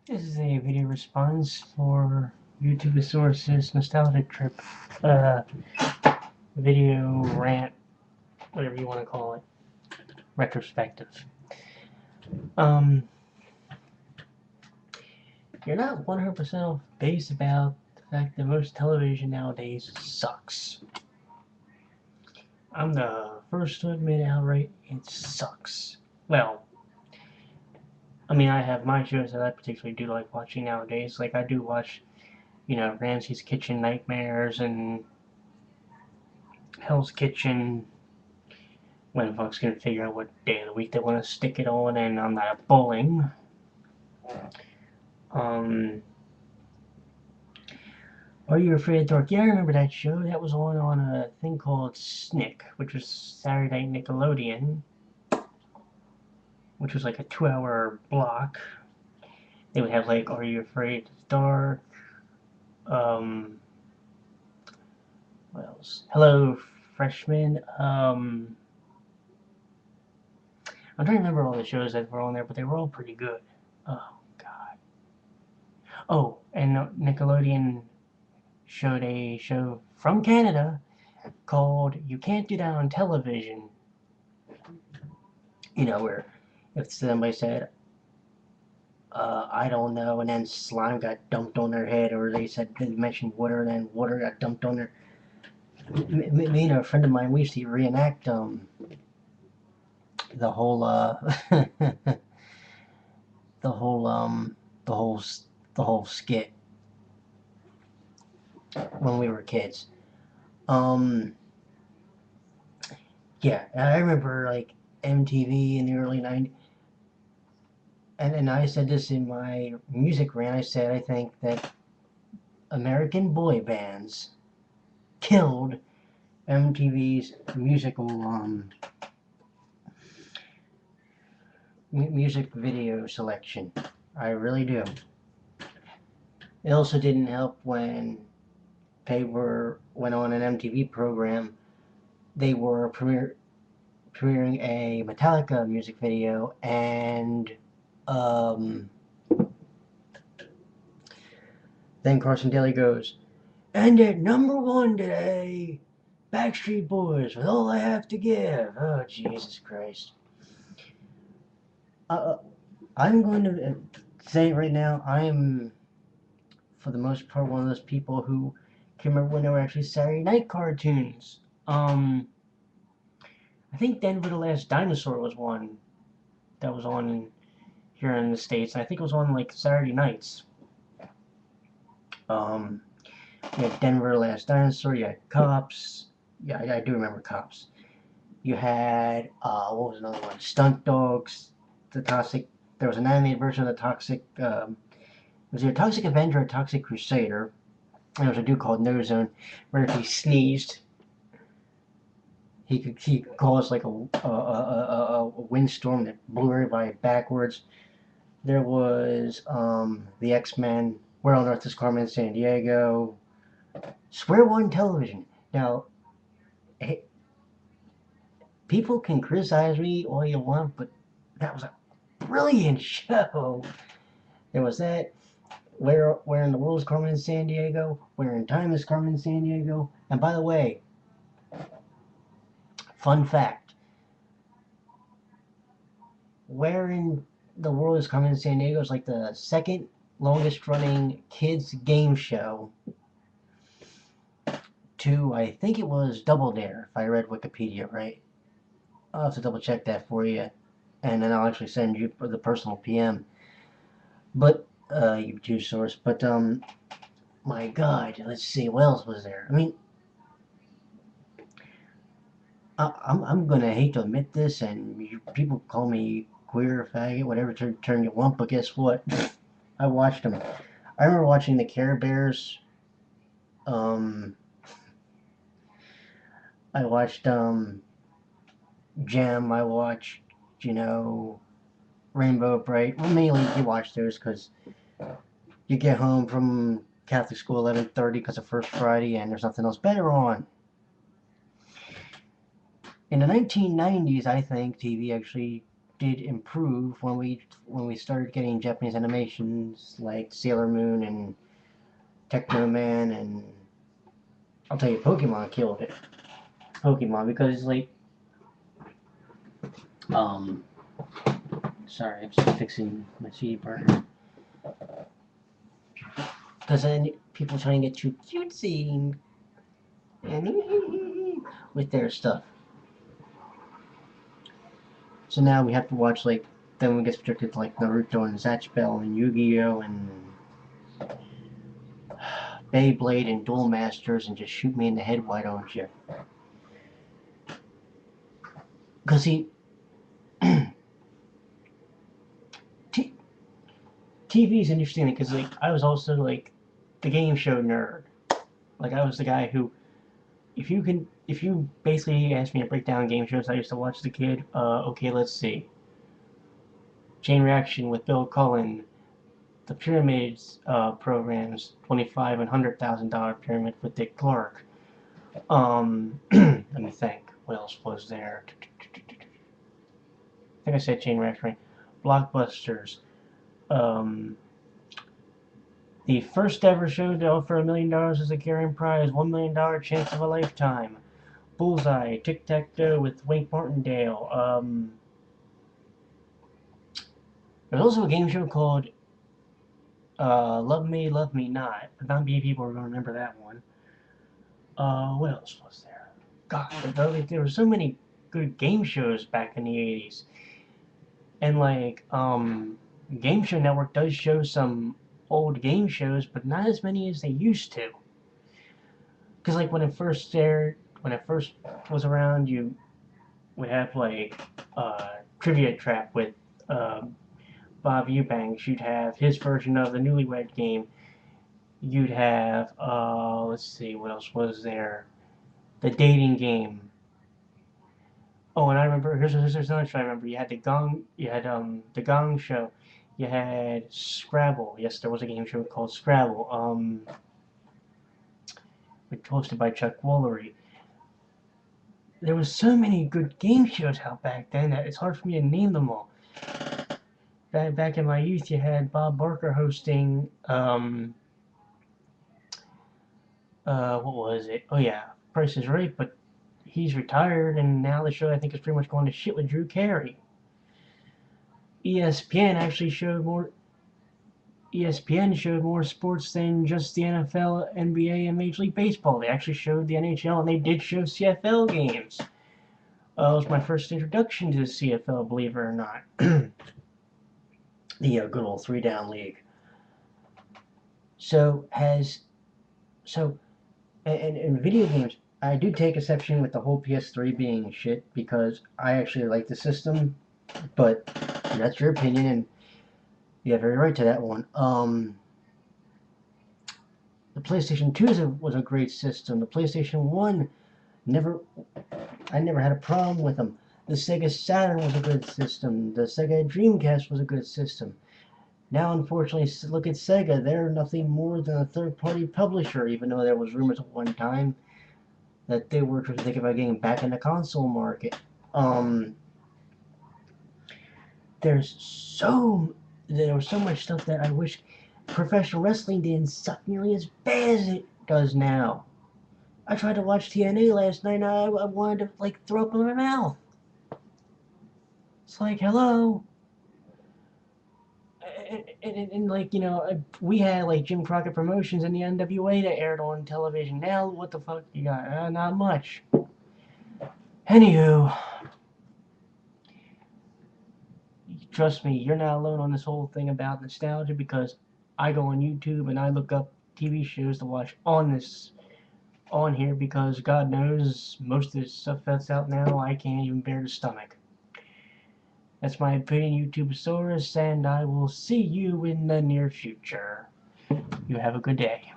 This is a video response for YouTube Sources Nostalgic Trip video rant, whatever you want to call it, retrospective. Um, you're not 100% based about the fact that most television nowadays sucks. I'm the first to admit outright it sucks. Well, I mean, I have my shows that I particularly do like watching nowadays. Like, I do watch, Ramsay's Kitchen Nightmares and Hell's Kitchen when folks can figure out what day of the week they want to stick it on, and I'm not bowling. Um, Are You Afraid of the Dark? Yeah, I remember that show. That was on a thing called Snick, which was Saturday Night Nickelodeon, which was like a 2-hour block. They would have like Are You Afraid of the Dark? What else? Hello, Freshman. I'm trying to remember all the shows that were on there, but they were all pretty good. Oh God. Oh, and Nickelodeon showed a show from Canada called You Can't Do That on Television. Where if somebody said, I don't know, and then slime got dumped on their head, or they mentioned water, and then water got dumped on their. Me and a friend of mine, we used to reenact the whole the whole the whole the whole skit when we were kids. Um, yeah, I remember like MTV in the early '90s, and I said this in my music rant. I said I think that American boy bands killed MTV's music video selection. I really do. It also didn't help when they went on an MTV program. They were premiering a Metallica music video, and um, then Carson Daly goes, and at number one today, Backstreet Boys with All I Have to Give. Oh, Jesus Christ. I'm going to say it right now. I'm, for the most part, one of those people who can remember when there were actually Saturday night cartoons. I think Denver the Last Dinosaur was one that was on here in the States. And I think it was on like Saturday nights. Um, you had Denver the Last Dinosaur, you had Cops. Yeah, I do remember Cops. You had, what was another one? Stunt Dogs, the Toxic. There was an animated version of the Toxic. Was it a Toxic Avenger or a Toxic Crusader? There was a dude called No Zone, where if he sneezed, he could cause like a windstorm that blew everybody backwards. There was the X-Men, Where on Earth is Carmen Sandiego, Square One Television. Now, hey, people can criticize me all you want, but that was a brilliant show. There was that. Where in the world is Carmen Sandiego? Where in time is Carmen Sandiego? And by the way, fun fact: Where in the world is Carmen Sandiego is like the second longest running kids game show to, I think it was Double Dare, if I read Wikipedia right. I'll have to double check that for you, and then I'll actually send you the personal PM. But YouTube source. But my God, let's see what else was there. I mean, I'm gonna hate to admit this, and people call me queer, faggot, whatever term you want. But guess what? I watched them. I remember watching the Care Bears. Um, I watched Gem. I watched, Rainbow Bright. Well, mainly you watch those because you get home from Catholic school 11:30 because of First Friday, and there's nothing else better on. In the 1990s, I think TV actually did improve when we started getting Japanese animations like Sailor Moon and Techno Man, and I'll tell you, Pokemon killed it. Pokemon, because like sorry, I'm just fixing my CD burner. Because then people trying to get too cutesy and with their stuff. So now we have to watch, like, then we get subjected to like Naruto and Zatch Bell and Yu-Gi-Oh and Beyblade and Duel Masters, and just shoot me in the head, why don't you? Because he TV is interesting because like I was also like the game show nerd. Like I was the guy who, if you basically asked me to break down game shows I used to watch as a kid, okay, let's see. Chain Reaction with Bill Cullen, the Pyramids programs, $25,000 and $100,000 Pyramid with Dick Clark. Let me think. What else was there? I think I said Chain Reaction, right? Blockbusters. The first ever show to offer $1 million as a carrying prize, $1 million chance of a lifetime. Bullseye, Tic-Tac-Toe with Wink Martindale. There's also a game show called Love Me, Love Me Not. But not many people are going to remember that one. What else was there? God, there were so many good game shows back in the 80s. And like, Game Show Network does show some old game shows, but not as many as they used to. Because like when it first was around, you would have like Trivia Trap with Bob Eubanks. You'd have his version of the Newlywed Game. You'd have let's see, what else was there? The Dating Game. Oh, and I remember here's another show I remember. You had the Gong Show. You had Scrabble. Yes, there was a game show called Scrabble. Hosted by Chuck Woolery. There was so many good game shows out back then that it's hard for me to name them all. Back in my youth, you had Bob Barker hosting. What was it? Oh yeah, Price is Right, but he's retired, and now the show I think is pretty much going to shit with Drew Carey. ESPN showed more sports than just the NFL, NBA, and Major League Baseball. They actually showed the NHL, and they did show CFL games. It was my first introduction to the CFL, believe it or not. The good old 3-down league. In video games, I do take exception with the whole PS3 being shit, because I actually like the system, but that's your opinion, and you have every right to that one. The PlayStation 2 was a great system. The PlayStation 1, I never had a problem with them. The Sega Saturn was a good system. The Sega Dreamcast was a good system. Now, unfortunately, look at Sega. They're nothing more than a third-party publisher, even though there was rumors at one time that they were thinking about getting back in the console market. There was so much stuff that I wish professional wrestling didn't suck nearly as bad as it does now. I tried to watch TNA last night, and I wanted to like throw up in my mouth. It's like, hello. And like, you know, we had like Jim Crockett Promotions and the NWA that aired on television. Now, what the fuck you got? Not much. Anywho, trust me, you're not alone on this whole thing about nostalgia, because I go on YouTube and I look up TV shows to watch on here, because God knows most of the stuff that's out now I can't even bear to stomach. That's my opinion, YouTubesaurus, and I will see you in the near future. You have a good day.